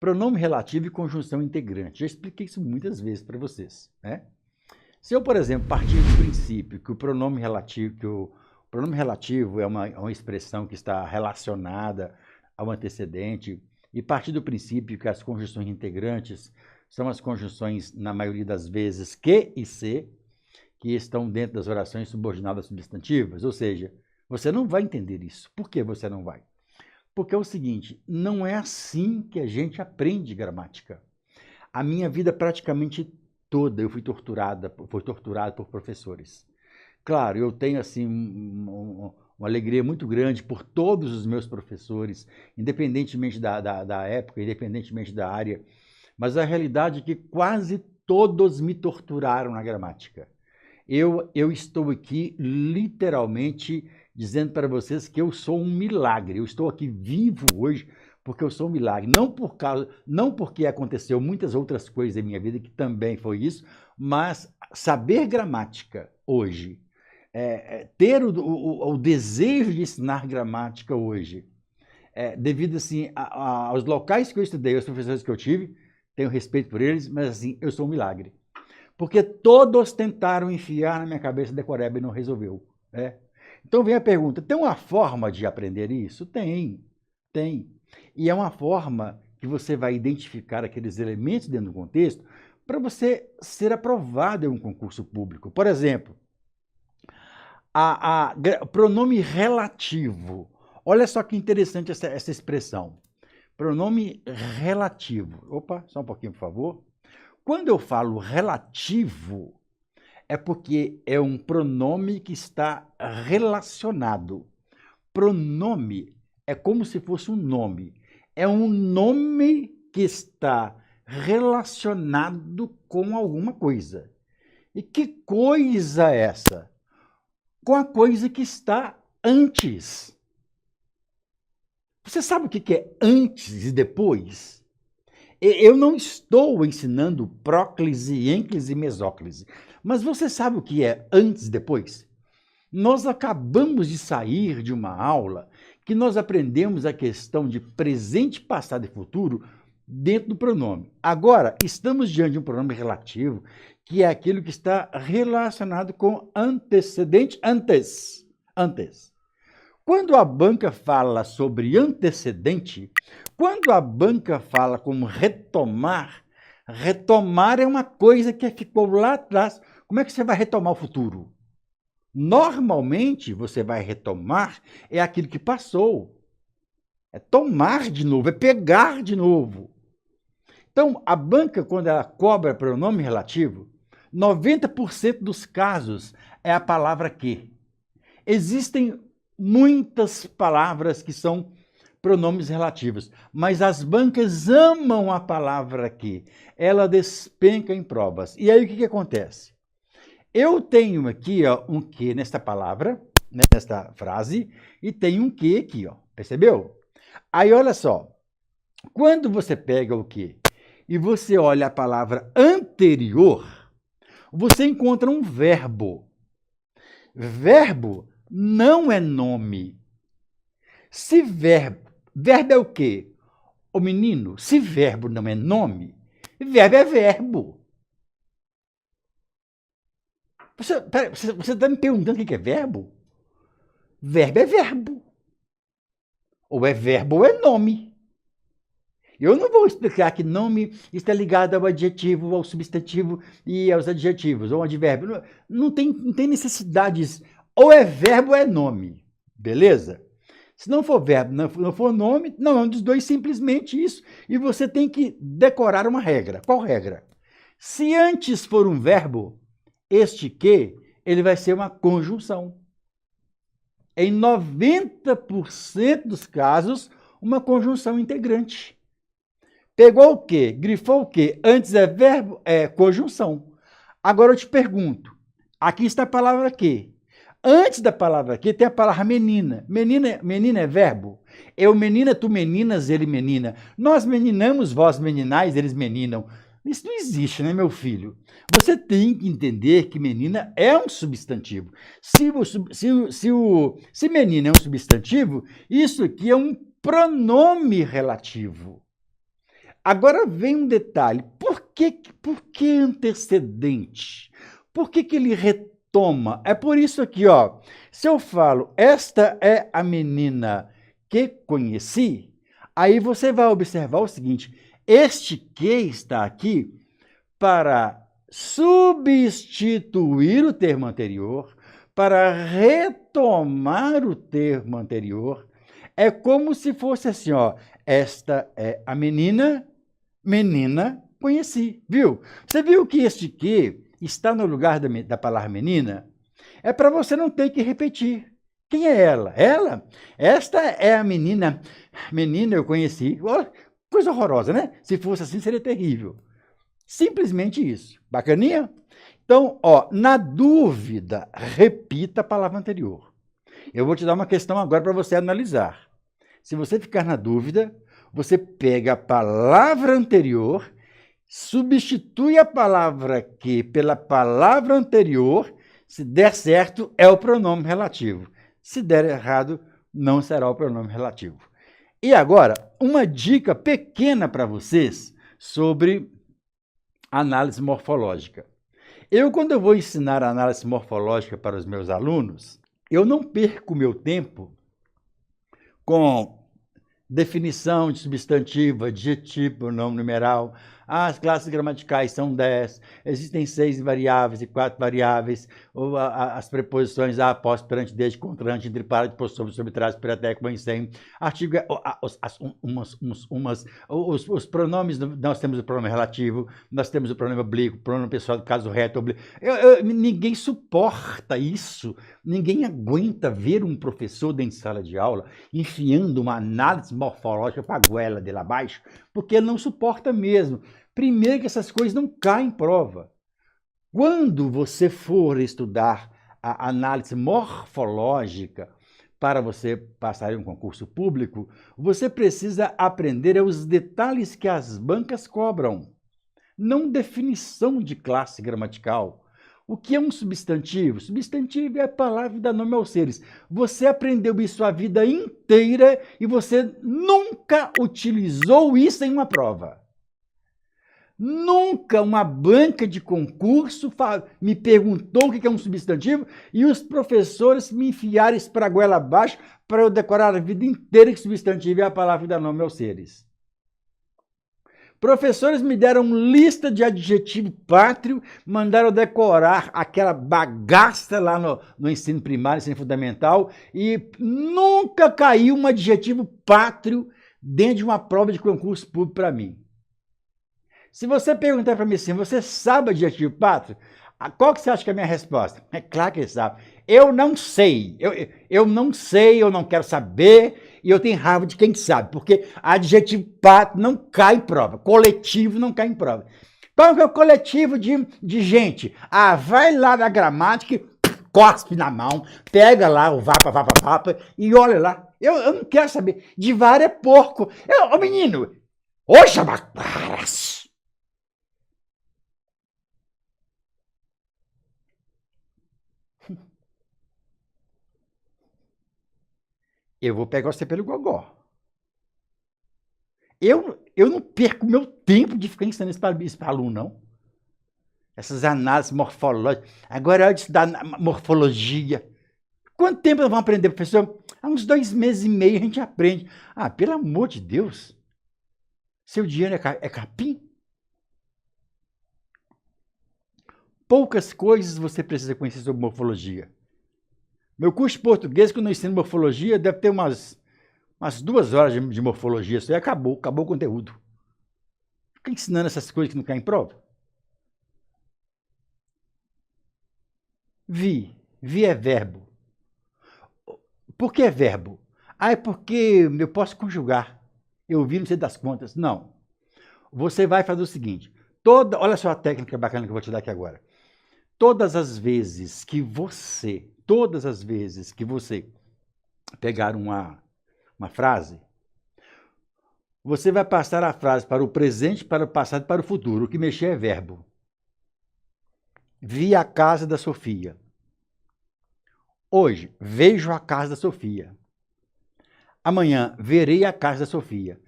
Pronome relativo e conjunção integrante. Já expliquei isso muitas vezes para vocês, né? Se eu, por exemplo, partir do princípio que o pronome relativo é uma expressão que está relacionada ao antecedente, e partir do princípio que as conjunções integrantes são as conjunções, na maioria das vezes, que e se, que estão dentro das orações subordinadas substantivas, ou seja, você não vai entender isso. Por que você não vai? Porque é o seguinte, não é assim que a gente aprende gramática. A minha vida praticamente toda eu fui torturado por professores. Claro, eu tenho assim uma alegria muito grande por todos os meus professores, independentemente da época, independentemente da área, mas a realidade é que quase todos me torturaram na gramática. Eu estou aqui literalmente dizendo para vocês que eu sou um milagre. Eu estou aqui vivo hoje porque eu sou um milagre. Não porque aconteceu muitas outras coisas em minha vida, que também foi isso, mas saber gramática hoje, ter o desejo de ensinar gramática hoje, devido assim, aos locais que eu estudei, aos professores que eu tive, tenho respeito por eles, mas assim, eu sou um milagre. Porque todos tentaram enfiar na minha cabeça decoreba e não resolveu. Né? Então vem a pergunta, tem uma forma de aprender isso? Tem. E é uma forma que você vai identificar aqueles elementos dentro do contexto para você ser aprovado em um concurso público. Por exemplo, pronome relativo. Olha só que interessante essa expressão. Pronome relativo. Opa, só um pouquinho, por favor. Quando eu falo relativo, é porque é um pronome que está relacionado. Pronome é como se fosse um nome. É um nome que está relacionado com alguma coisa. E que coisa é essa? Com a coisa que está antes. Você sabe o que é antes e depois? Eu não estou ensinando próclise, ênclise e mesóclise, mas você sabe o que é antes e depois? Nós acabamos de sair de uma aula que nós aprendemos a questão de presente, passado e futuro dentro do pronome. Agora, estamos diante de um pronome relativo, que é aquilo que está relacionado com antecedente, antes. Quando a banca fala sobre antecedente, quando a banca fala como retomar, retomar é uma coisa que ficou lá atrás. Como é que você vai retomar o futuro? Normalmente, você vai retomar é aquilo que passou. É tomar de novo, é pegar de novo. Então, a banca, quando ela cobra pronome relativo, 90% dos casos é a palavra que. Existem muitas palavras que são pronomes relativos, mas as bancas amam a palavra que. Ela despenca em provas. E aí o que acontece? Eu tenho aqui um que nesta palavra, nesta frase, e tenho um que aqui, percebeu? Aí olha só, quando você pega o que e você olha a palavra anterior, você encontra um verbo. Verbo não é nome. Se verbo é o quê? O menino, se verbo não é nome, verbo é verbo. Você está me perguntando o que é verbo? Verbo é verbo. Ou é verbo ou é nome. Eu não vou explicar que nome está ligado ao adjetivo, ao substantivo e aos adjetivos, ou ao advérbio. Não tem necessidades. Ou é verbo ou é nome. Beleza? Se não for verbo, não for nome, não é um dos dois, simplesmente isso. E você tem que decorar uma regra. Qual regra? Se antes for um verbo, este que, ele vai ser uma conjunção. Em 90% dos casos, uma conjunção integrante. Pegou o quê? Grifou o quê? Antes é verbo, é conjunção. Agora eu te pergunto, aqui está a palavra que. Antes da palavra que tem a palavra menina. Menina é verbo. Eu menina, tu meninas, ele menina. Nós meninamos, vós meninais, eles meninam. Isso não existe, né, meu filho? Você tem que entender que menina é um substantivo. Se menina é um substantivo, isso aqui é um pronome relativo. Agora vem um detalhe. Por que antecedente? Por que ele retoma? É por isso aqui, ó. Se eu falo, esta é a menina que conheci, aí você vai observar o seguinte, este que está aqui para substituir o termo anterior, para retomar o termo anterior, é como se fosse assim, ó, esta é a menina conheci, viu? Você viu que este que está no lugar da palavra menina? É para você não ter que repetir. Quem é ela? Ela? Esta é a menina eu conheci. Olha, coisa horrorosa, né? Se fosse assim, seria terrível. Simplesmente isso. Bacaninha? Então, ó, na dúvida, repita a palavra anterior. Eu vou te dar uma questão agora para você analisar. Se você ficar na dúvida, você pega a palavra anterior, substitui a palavra que pela palavra anterior, se der certo, é o pronome relativo. Se der errado, não será o pronome relativo. E agora, uma dica pequena para vocês sobre análise morfológica. Quando eu vou ensinar a análise morfológica para os meus alunos, eu não perco meu tempo com definição de substantivo, adjetivo, nome numeral. As classes gramaticais são 10, existem 6 variáveis e 4 variáveis, ou as preposições a, após, perante, desde, contra, ante, entre, para, depois, sobre, trás, preteco, em, sem. Artigo, os pronomes, nós temos o pronome relativo, nós temos o pronome oblíquo, pronome pessoal do caso reto, oblíquo. Ninguém suporta isso, ninguém aguenta ver um professor dentro de sala de aula enfiando uma análise morfológica para a goela de lá abaixo, porque ele não suporta mesmo. Primeiro que essas coisas não caem em prova. Quando você for estudar a análise morfológica para você passar em um concurso público, você precisa aprender os detalhes que as bancas cobram, não definição de classe gramatical. O que é um substantivo? Substantivo é a palavra que dá nome aos seres. Você aprendeu isso a vida inteira e você nunca utilizou isso em uma prova. Nunca uma banca de concurso me perguntou o que é um substantivo e os professores me enfiaram isso para a goela abaixo para eu decorar a vida inteira que substantivo é a palavra que dá nome aos seres. Professores me deram lista de adjetivo pátrio, mandaram decorar aquela bagaça lá no ensino primário, ensino fundamental, e nunca caiu um adjetivo pátrio dentro de uma prova de concurso público para mim. Se você perguntar para mim assim, você sabe adjetivo pátrio? Qual que você acha que é a minha resposta? É claro que ele sabe. Eu não sei. Eu não sei, eu não quero saber, e eu tenho raiva de quem sabe, porque adjetivo pátrio não cai em prova, coletivo não cai em prova. Qual que é o coletivo de gente? Vai lá na gramática, cospe na mão, pega lá o vapa, e olha lá. Eu não quero saber. De vara é porco. Ô menino, ô chamacaras! Eu vou pegar você pelo gogó. Eu não perco meu tempo de ficar ensinando isso para aluno, não. Essas análises morfológicas. Agora é hora de estudar morfologia. Quanto tempo nós vamos aprender, professor? Há uns 2 meses e meio a gente aprende. Pelo amor de Deus. Seu dinheiro é capim? Poucas coisas você precisa conhecer sobre morfologia. Meu curso de português, quando eu ensino morfologia, deve ter umas 2 horas de morfologia. Isso aí acabou o conteúdo. Fica ensinando essas coisas que não caem em prova. Vi é verbo. Por que é verbo? É porque eu posso conjugar. Eu vi, não sei das contas. Não. Você vai fazer o seguinte. Olha só a técnica bacana que eu vou te dar aqui agora. Todas as vezes que você pegar uma frase, você vai passar a frase para o presente, para o passado e para o futuro. O que mexer é verbo. Vi a casa da Sofia. Hoje, vejo a casa da Sofia. Amanhã, verei a casa da Sofia.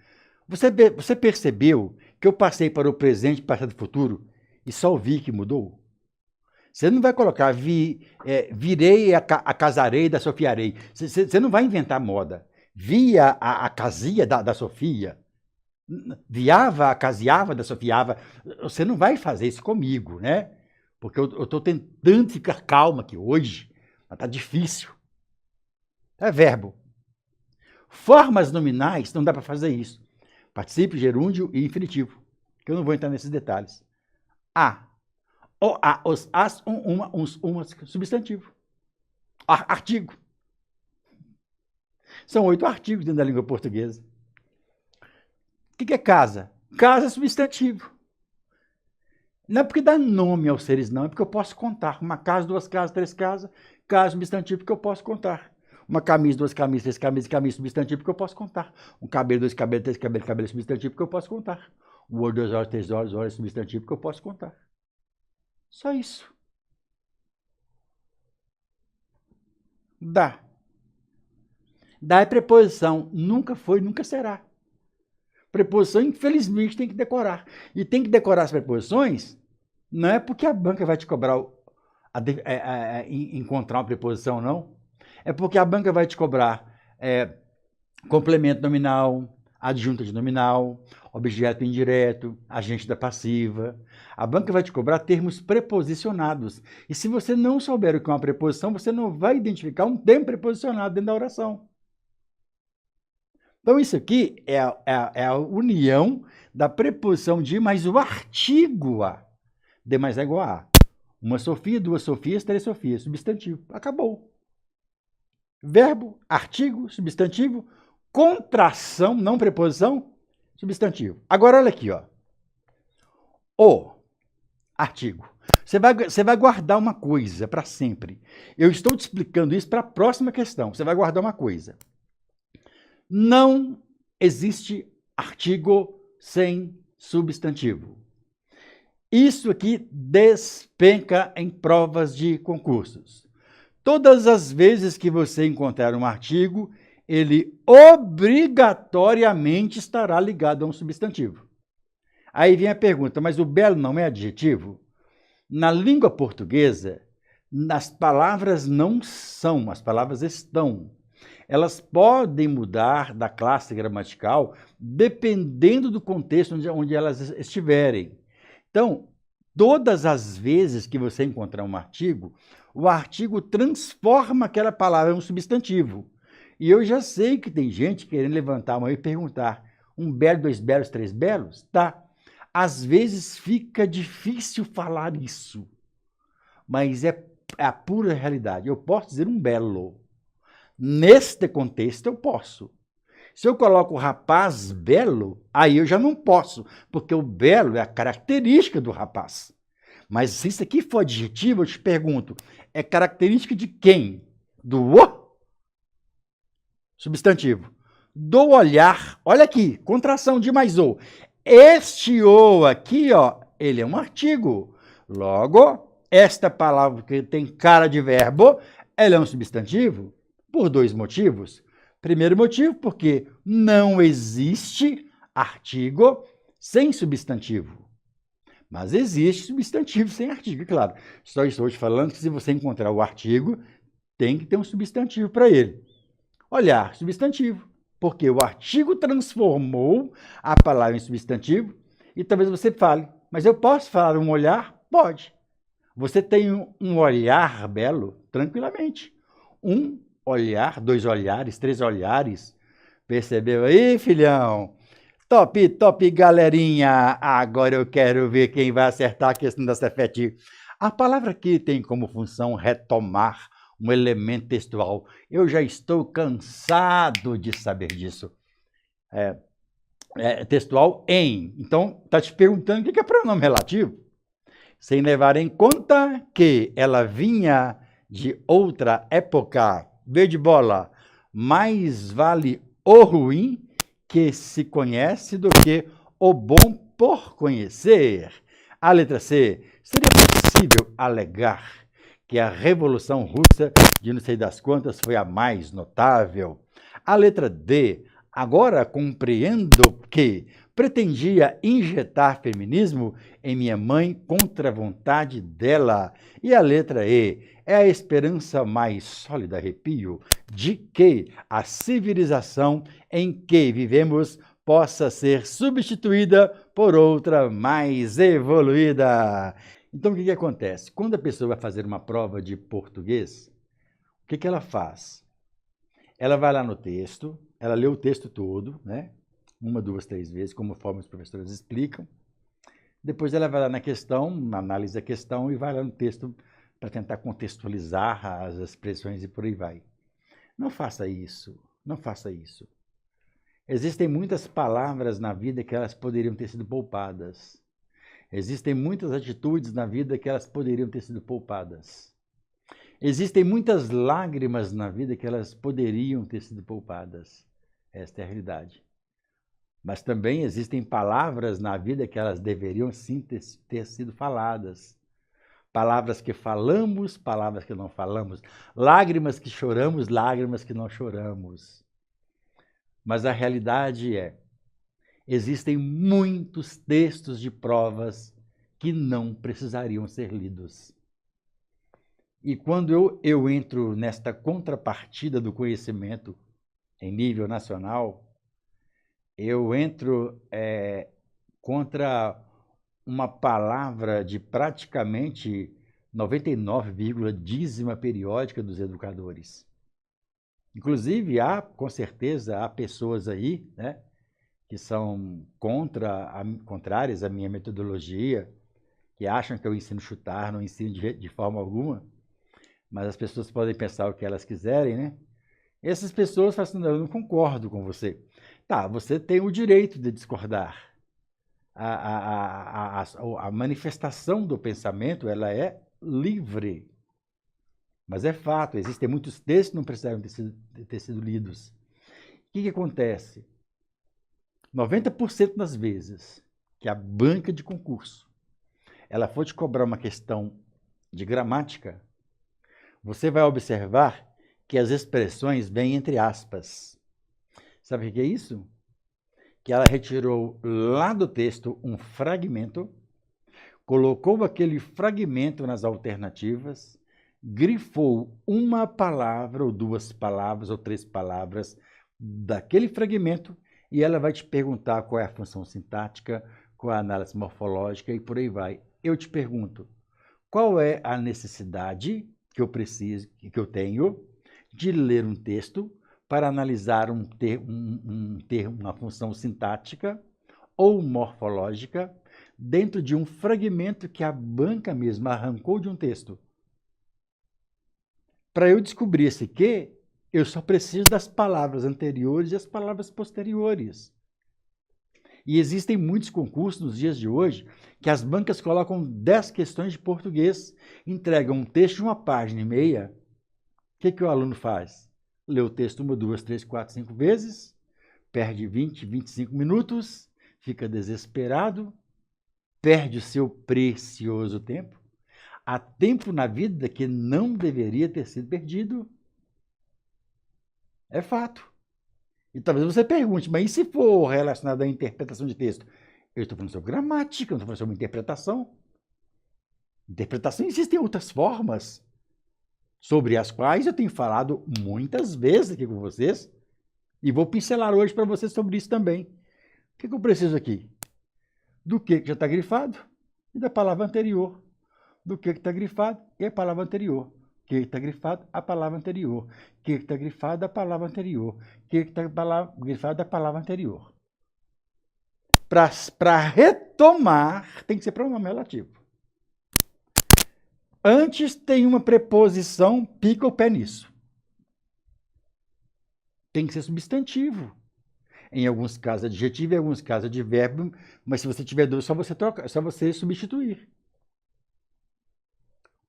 Você percebeu que eu passei para o presente, passado e futuro, e só vi que mudou? Você não vai colocar virei a casarei da Sofiarei. Você não vai inventar moda. Via a casia da Sofia. Viava a caseava da Sofiava. Você não vai fazer isso comigo, né? Porque eu estou tentando ficar calma aqui hoje, mas está difícil. É verbo. Formas nominais, não dá para fazer isso. Particípio, gerúndio e infinitivo, que eu não vou entrar nesses detalhes. A. O, a, os, as, uma, uns, umas, substantivo. Artigo. São 8 artigos dentro da língua portuguesa. O que é casa? Casa é substantivo. Não é porque dá nome aos seres, não. É porque eu posso contar. Uma casa, 2 casas, 3 casas. Casa substantivo que eu posso contar. Uma camisa, 2 camisas, 3 camisas, camisa substantivo que eu posso contar. Um cabelo, 2 cabelos, 3 cabelos, cabelo substantivo que eu posso contar. Um olho, 2 olhos, 3 olhos, olhos substantivo que eu posso contar. Só isso. Dá. Dá é preposição. Nunca foi, nunca será. Preposição, infelizmente, tem que decorar. E tem que decorar as preposições, não é porque a banca vai te cobrar encontrar uma preposição, não. É porque a banca vai te cobrar complemento nominal, adjunta de nominal, objeto indireto, agente da passiva. A banca vai te cobrar termos preposicionados. E se você não souber o que é uma preposição, você não vai identificar um termo preposicionado dentro da oração. Então, isso aqui é a união da preposição de mais o artigo a. De mais é igual a. Uma Sofia, 2 Sofias, 3 Sofias. Substantivo. Acabou. Verbo, artigo, substantivo, contração, não preposição, substantivo. Agora, olha aqui, ó. O artigo. Você vai guardar uma coisa para sempre. Eu estou te explicando isso para a próxima questão. Você vai guardar uma coisa. Não existe artigo sem substantivo. Isso aqui despenca em provas de concursos. Todas as vezes que você encontrar um artigo, ele obrigatoriamente estará ligado a um substantivo. Aí vem a pergunta, mas o belo não é adjetivo? Na língua portuguesa, as palavras não são, as palavras estão. Elas podem mudar da classe gramatical dependendo do contexto onde elas estiverem. Então, todas as vezes que você encontrar um artigo, o artigo transforma aquela palavra em um substantivo. E eu já sei que tem gente querendo levantar a mão e perguntar, um belo, 2 belos, 3 belos? Tá. Às vezes fica difícil falar isso, mas é a pura realidade. Eu posso dizer um belo. Neste contexto eu posso. Se eu coloco rapaz belo, aí eu já não posso, porque o belo é a característica do rapaz. Mas se isso aqui for adjetivo, eu te pergunto, é característica de quem? Do o? Substantivo. Do olhar, olha aqui, contração de mais o. Este o aqui, ó, ele é um artigo. Logo, esta palavra que tem cara de verbo, ela é um substantivo por 2 motivos. Primeiro motivo, porque não existe artigo sem substantivo. Mas existe substantivo sem artigo, claro. Só estou te falando que se você encontrar o artigo, tem que ter um substantivo para ele. Olhar, substantivo, porque o artigo transformou a palavra em substantivo e talvez você fale, mas eu posso falar um olhar? Pode. Você tem um olhar belo, tranquilamente. Um olhar, 2 olhares, 3 olhares. Percebeu aí, filhão? Top, top, galerinha! Agora eu quero ver quem vai acertar a questão da Cefet. A palavra aqui tem como função retomar um elemento textual. Eu já estou cansado de saber disso. Textual em. Então, está te perguntando o que é pronome relativo? Sem levar em conta que ela vinha de outra época. B de bola. Mais vale o ruim que se conhece do que o bom por conhecer. A letra C. Seria possível alegar que a Revolução Russa de não sei das quantas foi a mais notável? A letra D. Agora compreendo que, pretendia injetar feminismo em minha mãe contra a vontade dela. E a letra E é a esperança mais sólida, arrepio, de que a civilização em que vivemos possa ser substituída por outra mais evoluída. Então, o que acontece? Quando a pessoa vai fazer uma prova de português, o que ela faz? Ela vai lá no texto, ela lê o texto todo, né? 1, 2, 3 vezes, conforme os professores explicam. Depois ela vai lá na questão, analisa a questão e vai lá no texto para tentar contextualizar as expressões e por aí vai. Não faça isso, não faça isso. Existem muitas palavras na vida que elas poderiam ter sido poupadas. Existem muitas atitudes na vida que elas poderiam ter sido poupadas. Existem muitas lágrimas na vida que elas poderiam ter sido poupadas. Esta é a realidade. Mas também existem palavras na vida que elas deveriam sim ter sido faladas. Palavras que falamos, palavras que não falamos. Lágrimas que choramos, lágrimas que não choramos. Mas a realidade é, existem muitos textos de provas que não precisariam ser lidos. E quando eu entro nesta contrapartida do conhecimento em nível nacional, eu entro contra uma palavra de praticamente 99,dízima periódica dos educadores. Inclusive, com certeza, há pessoas aí, né, que são contrárias à minha metodologia, que acham que eu ensino chutar, não ensino de forma alguma, mas as pessoas podem pensar o que elas quiserem, né? Essas pessoas falam assim, eu não concordo com você. Tá, você tem o direito de discordar. A manifestação do pensamento, ela é livre. Mas é fato, existem muitos textos que não precisaram ter sido lidos. O que acontece? 90% das vezes que a banca de concurso ela for te cobrar uma questão de gramática, você vai observar que as expressões vêm entre aspas. Sabe o que é isso? Que ela retirou lá do texto um fragmento, colocou aquele fragmento nas alternativas, grifou uma palavra, ou 2 palavras, ou 3 palavras daquele fragmento, e ela vai te perguntar qual é a função sintática, qual é a análise morfológica e por aí vai. Eu te pergunto, qual é a necessidade que eu tenho de ler um texto para analisar uma função sintática ou morfológica dentro de um fragmento que a banca mesma arrancou de um texto? Para eu descobrir esse quê, eu só preciso das palavras anteriores e as palavras posteriores. E existem muitos concursos nos dias de hoje que as bancas colocam 10 questões de português, entregam um texto de 1,5 páginas. O que o aluno faz? Lê o texto 1, 2, 3, 4, 5 vezes, perde 20, 25 minutos, fica desesperado, perde o seu precioso tempo. Há tempo na vida que não deveria ter sido perdido. É fato. E talvez você pergunte, mas e se for relacionado à interpretação de texto? Eu estou falando sobre gramática, eu não estou falando sobre interpretação. Interpretação existem outras formas, sobre as quais eu tenho falado muitas vezes aqui com vocês, e vou pincelar hoje para vocês sobre isso também. O que eu preciso aqui? Do que já está grifado e da palavra anterior. Do que está grifado e a palavra anterior. O que está grifado, a palavra anterior. O que está grifado, a palavra anterior. O que está grifado, a palavra anterior. Para retomar, tem que ser pronome relativo. Antes tem uma preposição, pica o pé nisso. Tem que ser substantivo. Em alguns casos adjetivo, em alguns casos advérbio, mas se você tiver dúvida, só você substituir.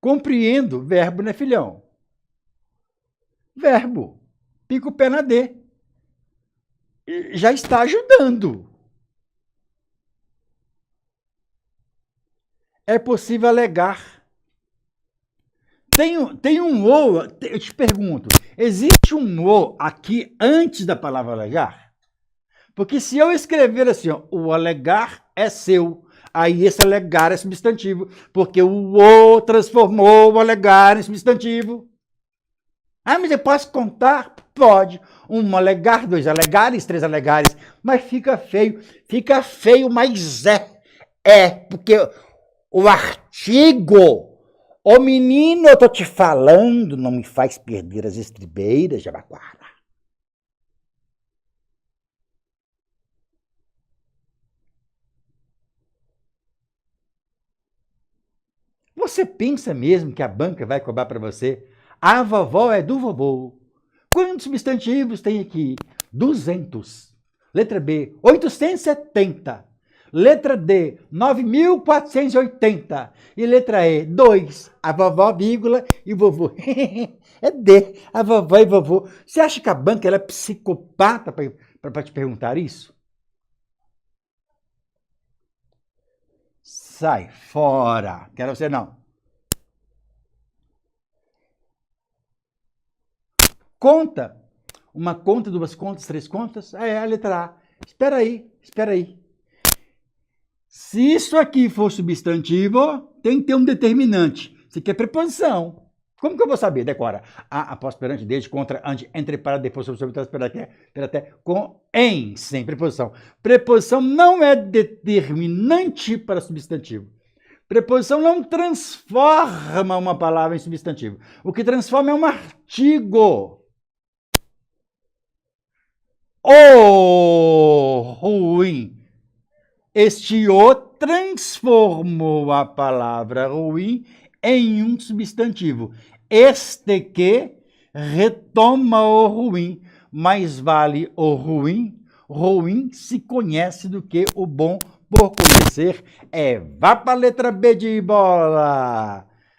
Compreendo, verbo, né, filhão? Verbo, pica o pé na D. Já está ajudando. É possível alegar. Tem um o, eu te pergunto, existe um o aqui antes da palavra alegar? Porque se eu escrever assim, ó, o alegar é seu, aí esse alegar é substantivo, porque o transformou o alegar em substantivo. Ah, mas eu posso contar? Pode. Um alegar, dois alegares, três alegares, mas fica feio, mas porque o artigo, o menino, eu tô te falando, não me faz perder as estribeiras, Jabaquara. Você pensa mesmo que a banca vai cobrar para você? A vovó é do vovô. Quantos substantivos tem aqui? 200. Letra B, 870. Letra D, 9.480. E letra E, 2. A vovó, vírgula, e o vovô. É D, a vovó e vovô. Você acha que a banca ela é psicopata para te perguntar isso? Sai fora. Quero você não. Conta. Uma conta, duas contas, três contas. É a letra A. Espera aí. Se isso aqui for substantivo, tem que ter um determinante. Isso aqui é preposição. Como que eu vou saber? Decora. A, após, perante, desde, contra, ante, entre, para, depois, sobre, trás, pela, até, com, em, sem preposição. Preposição não é determinante para substantivo. Preposição não transforma uma palavra em substantivo. O que transforma é um artigo. O ruim. Este o transformou a palavra ruim em um substantivo. Este que retoma o ruim. Mais vale o ruim. Ruim se conhece do que o bom por conhecer. Vá para a letra B de bola.